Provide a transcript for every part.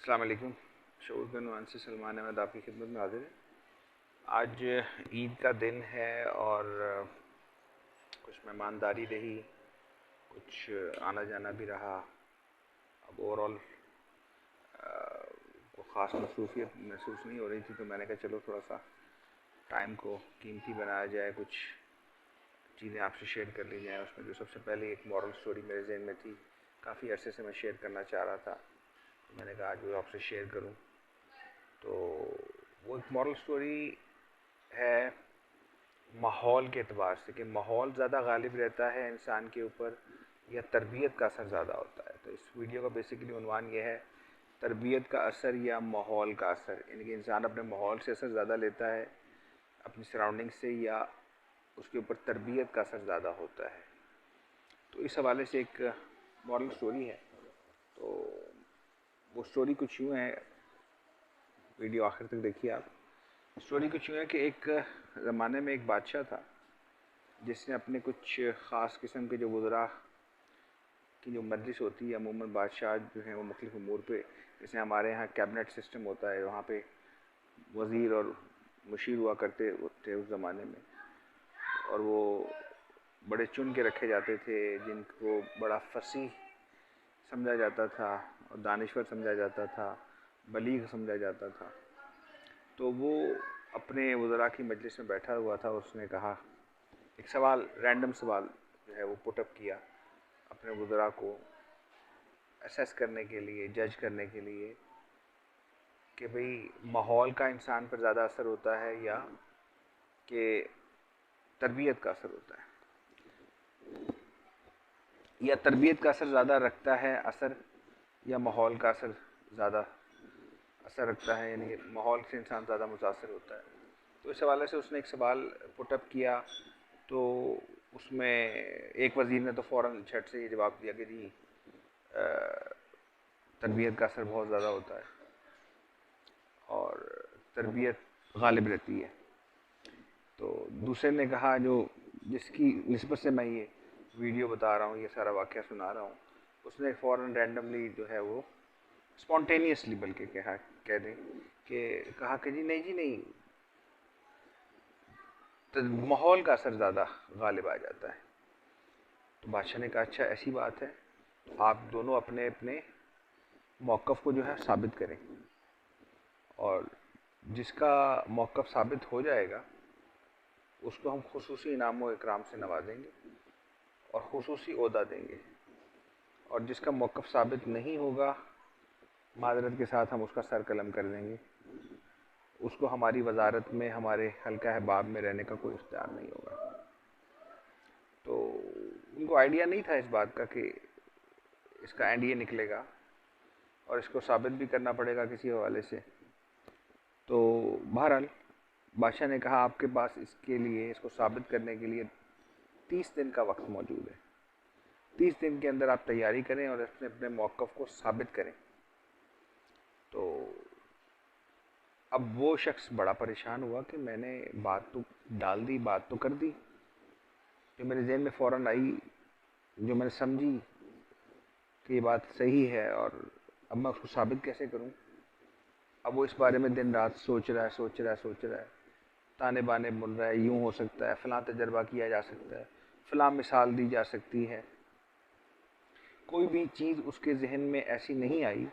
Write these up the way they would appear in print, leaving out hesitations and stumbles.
अस्सलाम वालेकुम। शऊर के नुआन से सलमान अहमद आपकी खिदमत में हाजिर है। आज ईद का दिन है और कुछ मेहमानदारी रही, कुछ आना जाना भी रहा। अब ओवरऑल को ख़ास मसरूफियत महसूस नहीं हो रही थी, तो मैंने कहा चलो थोड़ा सा टाइम को कीमती बनाया जाए, कुछ चीज़ें आपसे शेयर कर ली जाएँ। उसमें जो सबसे पहले एक मॉरल स्टोरी मेरे जहन में थी, काफ़ी अरसे से मैं शेयर करना चाह रहा था, तो मैंने कहा आज वो आपसे शेयर करूं। तो वो एक मॉरल स्टोरी है माहौल के एतबार से, कि माहौल ज़्यादा गालिब रहता है इंसान के ऊपर या तरबियत का असर ज़्यादा होता है। तो इस वीडियो का बेसिकली उन्वान ये है, तरबियत का असर या माहौल का असर, यानी कि इंसान अपने माहौल से असर ज़्यादा लेता है, अपनी सराउंडिंग से, या उसके ऊपर तरबियत का असर ज़्यादा होता है। तो इस हवाले से एक मॉरल स्टोरी है। तो वो स्टोरी कुछ यूँ है, वीडियो आखिर तक देखिए आप। स्टोरी कुछ यूँ है कि एक ज़माने में एक बादशाह था जिसने अपने कुछ ख़ास किस्म के जो वज़रा की जो मजलिस होती है, अमूमन बादशाह जो हैं वो मुख्तलिफ़ उमूर पे, जैसे हमारे यहाँ कैबिनेट सिस्टम होता है, वहाँ पे वज़ीर और मुशीर हुआ करते थे उस ज़माने में, और वो बड़े चुन के रखे जाते थे जिनको बड़ा फसीह समझा जाता था और दानिश्वर समझा जाता था, बलीग समझा जाता था। तो वो अपने वज़रा की मजलिस में बैठा हुआ था। उसने कहा, एक सवाल, रैंडम सवाल जो है वो पुटअप किया अपने वज़रा को असेस करने के लिए, जज करने के लिए, कि भाई माहौल का इंसान पर ज़्यादा असर होता है या कि तरबियत का असर होता है, या तरबियत का असर ज़्यादा रखता है असर, या माहौल का असर ज़्यादा असर रखता है, यानी कि माहौल से इंसान ज़्यादा मुतासर होता है। तो इस हवाले से उसने एक सवाल पुटअप किया। तो उसमें एक वज़ीर ने तो फ़ौरन झट से ये जवाब दिया कि जी तरबियत का असर बहुत ज़्यादा होता है और तरबियत गालिब रहती है। तो दूसरे ने कहा, जो जिसकी निस्बत से मैं ये वीडियो बता रहा हूँ, ये सारा वाक़या सुना रहा हूँ, उसने फ़ौरन रैंडमली जो है वो स्पॉन्टेनियसली बल्कि कह दें कि कहा कि जी नहीं, जी नहीं, तो माहौल का असर ज़्यादा गालिब आ जाता है। तो बादशाह ने कहा, अच्छा ऐसी बात है, तो आप दोनों अपने अपने मौक़िफ़ को जो है साबित करें, और जिसका मौक़िफ़ साबित हो जाएगा उसको हम खुसूसी इनाम व इकराम से नवाजेंगे और खुसूसी ओहदा देंगे, और जिसका मौक़िफ़ साबित नहीं होगा, माज़रत के साथ हम उसका सर कलम कर देंगे, उसको हमारी वजारत में, हमारे हल्का अहबाब में रहने का कोई इख्तियार नहीं होगा। तो उनको आइडिया नहीं था इस बात का कि इसका एंड ये निकलेगा और इसको साबित भी करना पड़ेगा किसी हवाले से। तो बहरहाल बादशाह ने कहा, आपके पास इसके लिए, इसको साबित करने के लिए 30 दिन का वक्त मौजूद है। 30 दिन के अंदर आप तैयारी करें और अपने अपने मौक़िफ़ को साबित करें। तो अब वो शख्स बड़ा परेशान हुआ कि मैंने बात तो डाल दी, बात तो कर दी, जो मेरे जहन में फ़ौरन आई, जो मैंने समझी कि ये बात सही है, और अब मैं उसको साबित कैसे करूं। अब वो इस बारे में दिन रात सोच रहा है, ताने बाने बुन रहा है, यूँ हो सकता है, फ़लाँ तजर्बा किया जा सकता है, फ़लाँ मिसाल दी जा सकती है। कोई भी चीज़ उसके जहन में ऐसी नहीं आई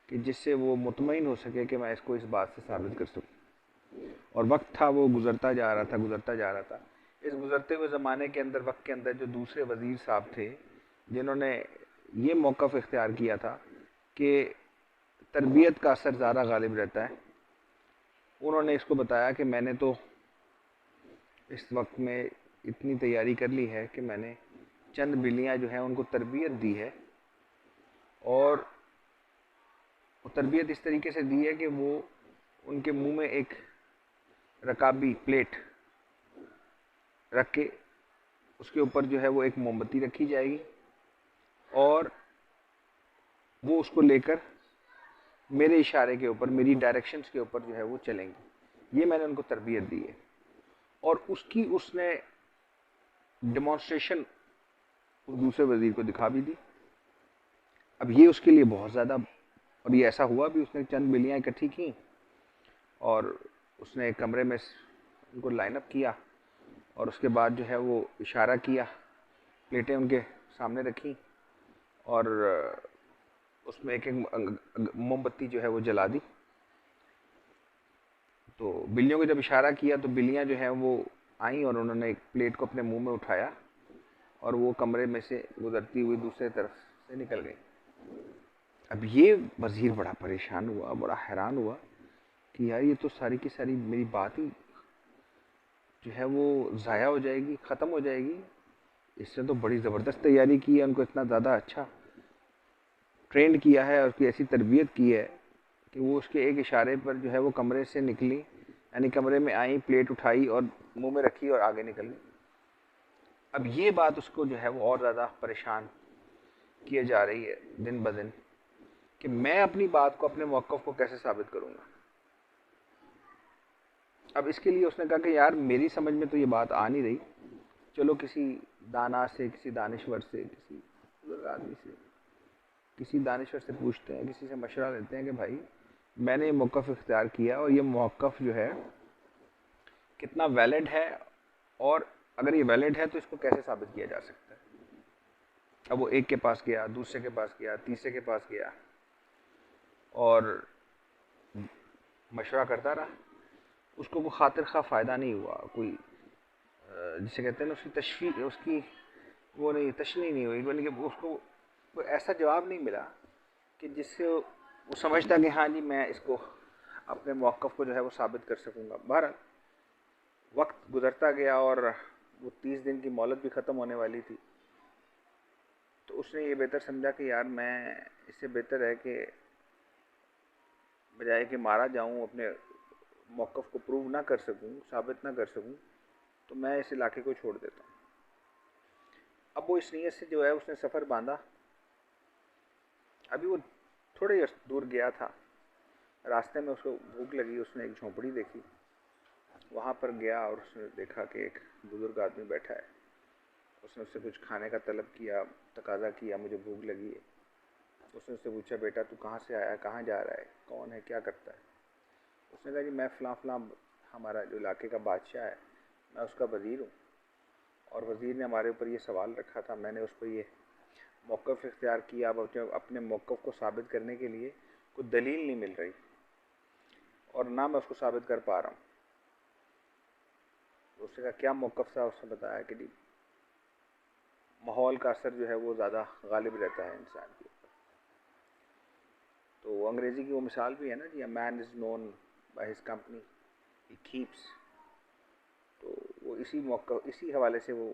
कि जिससे वो मुतमईन हो सके कि मैं इसको इस बात से साबित कर सकूं। और वक्त था, वो गुज़रता जा रहा था। इस गुज़रते हुए ज़माने के अंदर, वक्त के अंदर, जो दूसरे वज़ीर साहब थे जिन्होंने ये मौक़िफ़ इख्तियार किया था कि तरबियत का असर ज़्यादा गालिब रहता है, उन्होंने इसको बताया कि मैंने तो इस वक्त में इतनी तैयारी कर ली है कि मैंने चंद बिल्लियाँ जो हैं उनको तरबियत दी है, और तरबियत इस तरीके से दी है कि वो उनके मुंह में एक रकाबी प्लेट रख के उसके ऊपर जो है वो एक मोमबत्ती रखी जाएगी, और वो उसको लेकर मेरे इशारे के ऊपर, मेरी डायरेक्शंस के ऊपर जो है वो चलेंगी। ये मैंने उनको तरबियत दी है। और उसकी उसने डेमोन्स्ट्रेशन उस दूसरे वज़ीर को दिखा भी दी। अब ये उसके लिए बहुत ज़्यादा और ये ऐसा हुआ भी, उसने चंद बिल्लियाँ इकट्ठी की और उसने एक कमरे में उनको लाइनअप किया और उसके बाद जो है वो इशारा किया, प्लेटें उनके सामने रखी और उसमें एक एक मोमबत्ती जो है वो जला दी। तो बिल्लियों को जब इशारा किया तो बिल्लियाँ जो है वो आई और उन्होंने एक प्लेट को अपने मुंह में उठाया और वो कमरे में से गुजरती हुई दूसरे तरफ से निकल गई। अब ये वज़ीर बड़ा परेशान हुआ, बड़ा हैरान हुआ कि यार ये तो सारी की सारी मेरी बात ही जो है वो ज़ाया हो जाएगी, ख़त्म हो जाएगी। इसने तो बड़ी ज़बरदस्त तैयारी की है, उनको इतना ज़्यादा अच्छा ट्रेंड किया है और उसकी ऐसी तरबियत की है कि वो उसके एक इशारे पर जो है वो कमरे से निकली, यानी कमरे में आई, प्लेट उठाई और मुंह में रखी और आगे निकल गई। अब ये बात उसको जो है वो और ज़्यादा परेशान किए जा रही है दिन ब दिन कि मैं अपनी बात को, अपने मौक़िफ़ को कैसे साबित करूँगा। अब इसके लिए उसने कहा कि यार मेरी समझ में तो ये बात आ नहीं रही, चलो किसी दाना से, किसी दानिश्वर से, किसी बुजुर्ग आदमी से, किसी दानिश्वर से पूछते हैं, किसी से मशवरा लेते हैं कि भाई मैंने ये मौक़िफ़ इख्तियार किया और ये मौक़िफ़ जो है कितना वैलिड है और अगर ये वैलिड है तो इसको कैसे साबित किया जा सकता है। अब वो एक के पास गया, दूसरे के पास गया, तीसरे के पास गया और मशवरा करता रहा। उसको वो खातिर खा फ़ायदा नहीं हुआ, कोई जिसे कहते हैं ना उसकी तशवी उसकी वो नहीं, तशनी नहीं हुई, यानी कि उसको कोई ऐसा जवाब नहीं मिला कि जिससे वो समझता कि हाँ जी मैं इसको अपने मौक़िफ़ को जो है वो साबित कर सकूँगा। बहरहाल वक्त गुजरता गया और वो 30 दिन की मोहलत भी ख़त्म होने वाली थी। तो उसने ये बेहतर समझा कि यार मैं, इससे बेहतर है कि बजाय कि मारा जाऊँ, अपने मौक़िफ़ को प्रूव ना कर सकूँ, साबित ना कर सकूँ, तो मैं इस इलाके को छोड़ देता हूँ। अब वो इस नीयत से जो है उसने सफ़र बांधा। अभी वो थोड़े दूर गया था, रास्ते में उसको भूख लगी, उसने एक झोंपड़ी देखी, वहाँ पर गया और उसने देखा कि एक बुज़ुर्ग आदमी बैठा है। उसने उससे कुछ खाने का तलब किया, तकाज़ा किया, मुझे भूख लगी है। उसने उससे पूछा, बेटा तू कहाँ से आया है, कहाँ जा रहा है, कौन है, क्या करता है। उसने कहा जी मैं फ़लाँ फ़लाँ, हमारा जो इलाके का बादशाह है, मैं उसका वज़ीर हूँ और वज़ीर ने हमारे ऊपर ये सवाल रखा था, मैंने उस पर ये मौक़िफ़ इख्तियार किया। अब अपने मौक़िफ़ को साबित करने के लिए कोई दलील नहीं मिल रही और ना मैं उसको साबित कर पा रहा हूँ। तो उसने कहा क्या मौक़िफ़ था। उसने बताया कि जी माहौल का असर जो है वो ज़्यादा गालिब रहता है इंसान के ऊपर। तो अंग्रेज़ी की वो मिसाल भी है ना जी, a man is known by his company he keeps. तो वो इसी हवाले से वो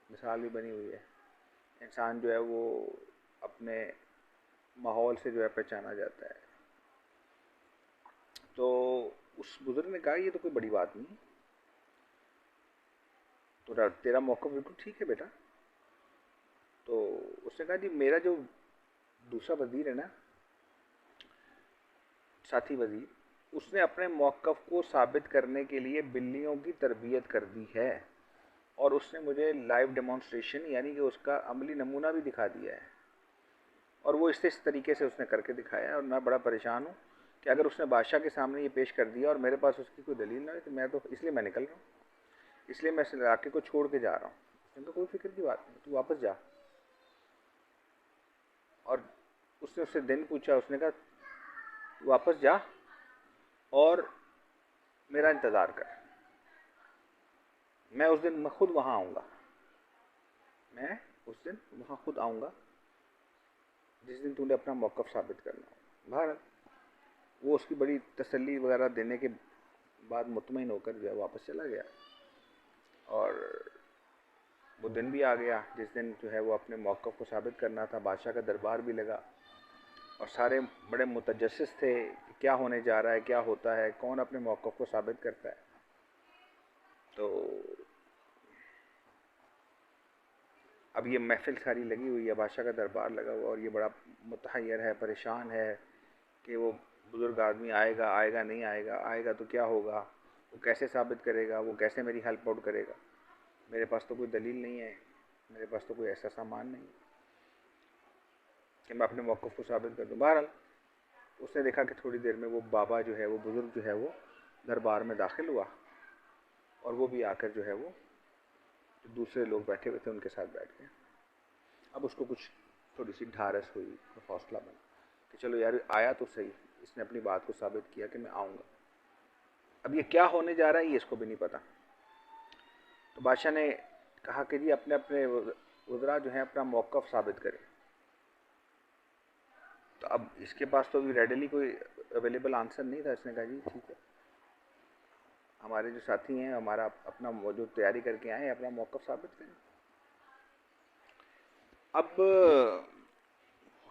मिसाल भी बनी हुई है। इंसान जो है वो अपने माहौल से जो है पहचाना जाता है। तो उस बुज़ुर्ग ने कहा ये तो कोई बड़ी बात नहीं, तो तेरा मौक़िफ़ बिल्कुल ठीक है बेटा। तो उसने कहा जी मेरा जो दूसरा वज़ीर है ना, साथी वज़ीर, उसने अपने मौक़िफ़ को साबित करने के लिए बिल्लियों की तरबियत कर दी है और उसने मुझे लाइव डेमोन्स्ट्रेशन यानी कि उसका अमली नमूना भी दिखा दिया है और वो इस तरीके से उसने करके दिखाया है। और मैं बड़ा परेशान हूँ कि अगर उसने बादशाह के सामने ये पेश कर दिया और मेरे पास उसकी कोई दलील ना है तो मैं तो इसलिए मैं निकल रहा हूँ, इसलिए मैं इस इलाके को छोड़ के जा रहा हूँ। उसने कहा कोई फिक्र की बात नहीं, तू वापस जा। और उसने उससे दिन पूछा, उसने कहा वापस जा और मेरा इंतज़ार कर, मैं उस दिन मैं खुद वहाँ आऊँगा, मैं उस दिन वहाँ खुद आऊँगा जिस दिन तूने अपना मौक़िफ़ साबित करना हो। भारत वो उसकी बड़ी तसल्ली वगैरह देने के बाद मुतमईन होकर जो है वापस चला गया और वो दिन भी आ गया जिस दिन जो है वो अपने मौक़िफ़ को साबित करना था। बादशाह का दरबार भी लगा और सारे बड़े मुतजस्सिस थे कि क्या होने जा रहा है, क्या होता है, कौन अपने मौक़िफ़ को साबित करता है। तो अब ये महफ़िल सारी लगी हुई है, बादशाह का दरबार लगा हुआ और ये बड़ा मुतहय्यर है, परेशान है कि वो बुज़ुर्ग आदमी आएगा, आएगा नहीं आएगा, आएगा तो क्या होगा, वो कैसे साबित करेगा, वो कैसे मेरी हेल्प आउट करेगा। मेरे पास तो कोई दलील नहीं है, मेरे पास तो कोई ऐसा सामान नहीं। कि मैं अपने मौक़िफ़ को साबित कर दूँ। बहरहाल उसने देखा कि थोड़ी देर में वो बाबा जो है, वो बुज़ुर्ग जो है, वो दरबार में दाखिल हुआ और वो भी आकर जो है वो जो दूसरे लोग बैठे हुए थे उनके साथ बैठ गए। अब उसको कुछ थोड़ी सी ढारस हुई, हौसला बना कि चलो यार आया तो सही, इसने अपनी बात को साबित किया कि मैं आऊँगा। अब ये क्या होने जा रहा है ये इसको भी नहीं पता। तो बादशाह ने कहा कि जी अपने अपने वज़रा जो हैं अपना मौक़िफ़ साबित करें। तो अब इसके पास तो अभी रेडीली कोई अवेलेबल आंसर नहीं था। इसने कहा जी ठीक है, हमारे जो साथी हैं हमारा अपना वो जो तैयारी करके आए हैं अपना मौक़िफ़ साबित करें। अब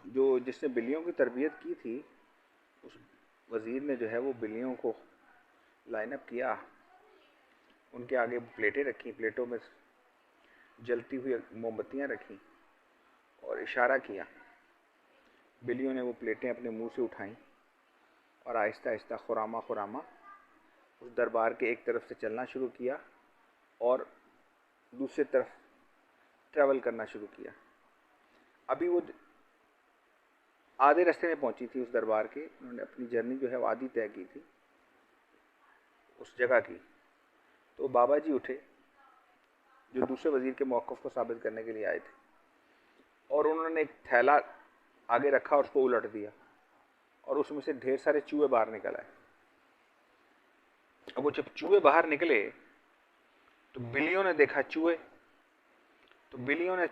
जो जिसने बिल्लियों की तरबियत की थी उस वज़ीर ने जो है वो बिल्लियों को लाइन अप किया, उनके आगे प्लेटें रखी, प्लेटों में जलती हुई मोमबत्तियाँ रखीं और इशारा किया। बिल्लियों ने वो प्लेटें अपने मुंह से उठाईं और आहिस्ता आहिस्ता खुरामा खुरामा उस दरबार के एक तरफ से चलना शुरू किया और दूसरी तरफ ट्रैवल करना शुरू किया। अभी वो आधे रास्ते में पहुंची थी उस दरबार के, उन्होंने अपनी जर्नी जो है वो आधी तय की थी उस जगह की। तो बाबा जी उठे जो दूसरे वज़ीर के मौक़िफ़ को साबित करने के लिए आए थे और उन्होंने एक थैला आगे रखा और उसको उलट दिया और उसमें से ढेर सारे चूहे बाहर निकल आए। अब वो जब चूहे बाहर निकले तो बिल्लियों ने देखा चूहे, तो बिल्लियों ने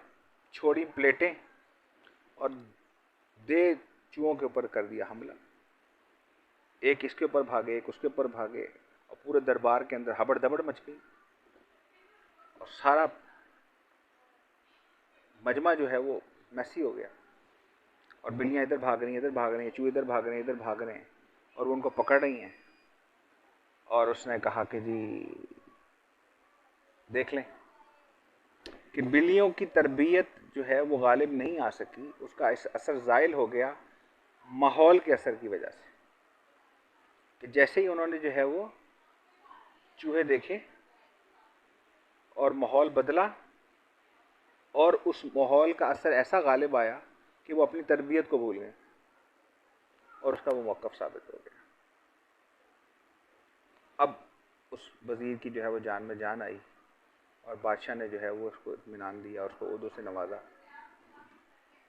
छोड़ी प्लेटें और दे चूहों के ऊपर कर दिया हमला। एक इसके ऊपर भागे, एक उसके ऊपर भागे और पूरे दरबार के अंदर हबड़ दबड़ मच गई और सारा मजमा जो है वो मैसी हो गया और बिल्लियाँ इधर भाग रही हैं, इधर भाग रही हैं, चूहे इधर भाग रहे हैं, इधर भाग रहे हैं और वो उनको पकड़ रही हैं। और उसने कहा कि जी देख लें कि बिल्लियों की तरबियत जो है वो गालिब नहीं आ सकी, उसका असर ज़ाइल हो गया माहौल के असर की वजह से। कि जैसे ही उन्होंने जो है वो चूहे देखे और माहौल बदला और उस माहौल का असर ऐसा गालिब आया कि वो अपनी तरबियत को भूल गए और उसका वो मौक़िफ़ साबित हो गया। अब उस वज़ीर की जो है वो जान में जान आई और बादशाह ने जो है वो उसको इत्मीनान दिया और उसको उर्दू से नवाजा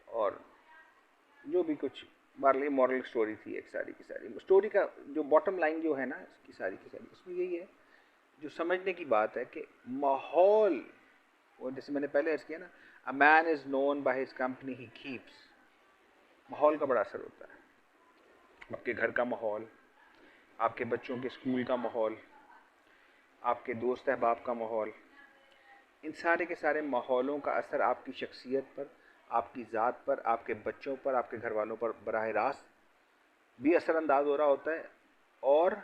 और जो भी कुछ बारली मॉरल स्टोरी थी एक सारी की सारी। स्टोरी का जो बॉटम लाइन जो है ना इसकी सारी की सारी इसमें यही है जो समझने की बात है कि माहौल, वो जैसे मैंने पहले अर्ज़ किया ना, अ man is known by his company he keeps. माहौल का बड़ा असर होता है। आपके घर का माहौल, आपके बच्चों के स्कूल का माहौल, आपके दोस्त अहबाब का माहौल, इन सारे के सारे माहौलों का असर आपकी शख्सियत पर, आपकी ज़ात पर, आपके बच्चों पर, आपके घर वालों पर बराह रास्त भी असरअंदाज हो रहा होता है और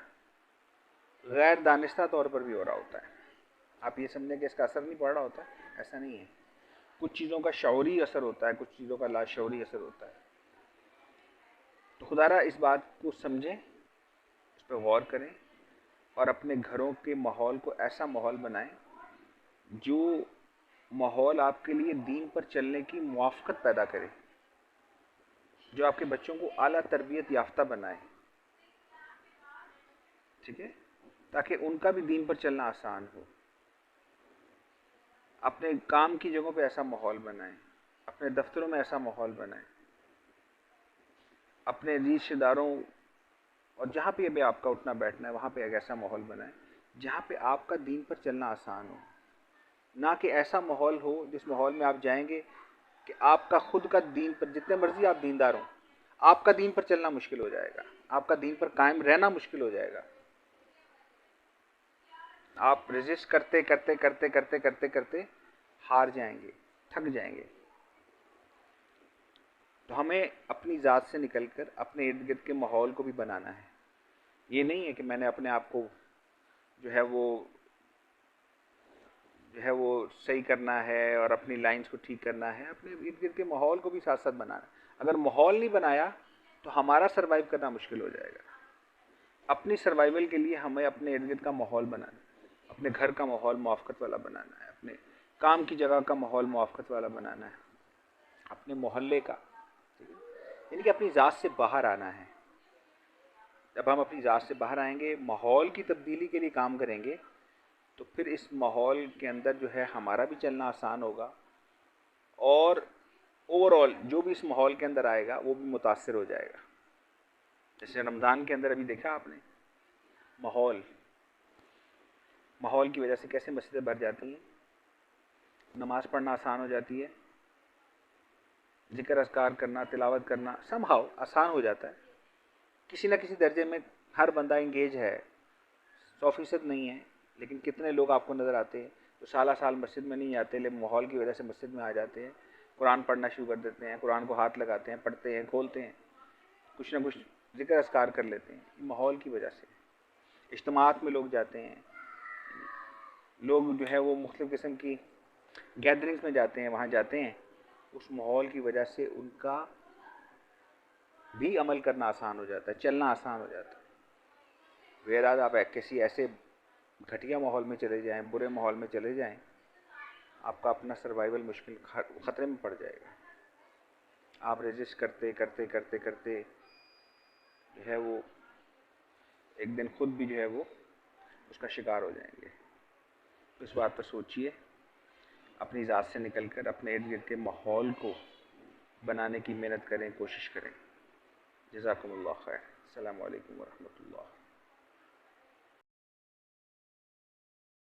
गैर दानिस्ता तौर पर भी हो रहा होता है। आप ये समझें कि इसका असर नहीं पड़ रहा होता, ऐसा नहीं है। कुछ चीज़ों का शऊरी असर होता है, कुछ चीज़ों का लाशऊरी असर होता है। तो खुदारा इस बात को समझें, इस पर गौर करें और अपने घरों के माहौल को ऐसा माहौल बनाएं जो माहौल आपके लिए दीन पर चलने की मुवाफ़क़त पैदा करे, जो आपके बच्चों को आला तरबियत याफ्ता बनाए, ठीक है, ताकि उनका भी दीन पर चलना आसान हो। अपने काम की जगहों पे ऐसा माहौल बनाएं, अपने दफ्तरों में ऐसा माहौल बनाएं, अपने रिश्तेदारों और जहाँ पे भी आपका उठना बैठना है वहाँ पे एक ऐसा माहौल बनाएं जहाँ पे आपका दीन पर चलना आसान हो। ना कि ऐसा माहौल हो जिस माहौल में आप जाएंगे कि आपका खुद का दीन पर, जितने मर्जी आप दीनदार हों, आपका दीन पर चलना मुश्किल हो जाएगा, आपका दीन पर कायम रहना मुश्किल हो जाएगा। आप रेजिस्ट करते करते करते करते करते करते हार जाएंगे, थक जाएंगे। तो हमें अपनी ज़ात से निकलकर अपने इर्द गिर्द के माहौल को भी बनाना है। ये नहीं है कि मैंने अपने आप को जो है वो सही करना है और अपनी लाइंस को ठीक करना है, अपने इर्द गिर्द के माहौल को भी साथ साथ बनाना है। अगर माहौल नहीं बनाया तो हमारा सर्वाइव करना मुश्किल हो जाएगा। अपनी सर्वाइवल के लिए हमें अपने इर्द गिर्द का माहौल बनाना है, अपने घर का माहौल मुआफ़क़त वाला बनाना है, अपने काम की जगह का माहौल मुआफ़क़त वाला बनाना है, अपने मोहल्ले का, ठीक है, यानी कि अपनी ज़ात से बाहर आना है। जब हम अपनी ज़ात से बाहर आएंगे, माहौल की तब्दीली के लिए काम करेंगे, तो फिर इस माहौल के अंदर जो है हमारा भी चलना आसान होगा, और ओवरऑल जो भी इस माहौल के अंदर आएगा वो भी मुतासर हो जाएगा। जैसे रमज़ान के अंदर अभी देखा आपने, माहौल माहौल की वजह से कैसे मस्जिदें भर जाती हैं, नमाज़ पढ़ना आसान हो जाती है, जिक्र अज़कार करना, तिलावत करना समहाउ आसान हो जाता है। किसी न किसी दर्जे में हर बंदा इंगेज है, 100% नहीं है, लेकिन कितने लोग आपको नज़र आते हैं तो साला साल मस्जिद में नहीं आते, लेकिन माहौल की वजह से मस्जिद में आ जाते हैं, कुरान पढ़ना शुरू कर देते हैं, कुरान को हाथ लगाते हैं, पढ़ते हैं, खोलते हैं, कुछ ना कुछ जिक्र अज़कार कर लेते हैं। माहौल की वजह से इज्तिमात में लोग जाते हैं, लोग जो है वो मुख्तलिफ़ किस्म की गैदरिंग्स में जाते हैं, वहाँ जाते हैं, उस माहौल की वजह से उनका भी अमल करना आसान हो जाता है, चलना आसान हो जाता है। वेराज आप किसी ऐसे घटिया माहौल में चले जाएं, बुरे माहौल में चले जाएं, आपका अपना सर्वाइवल मुश्किल ख़तरे में पड़ जाएगा। आप रजिस्ट करते करते करते करते जो है वो एक दिन खुद भी जो है वो उसका शिकार हो जाएंगे। इस बात पर सोचिए, अपनी ज़ात से निकलकर अपने इर्द गिर्द के माहौल को बनाने की मेहनत करें, कोशिश करें। जज़ाकुमुल्लाह खैर। अस्सलामु अलैकुम व रहमतुल्लाह।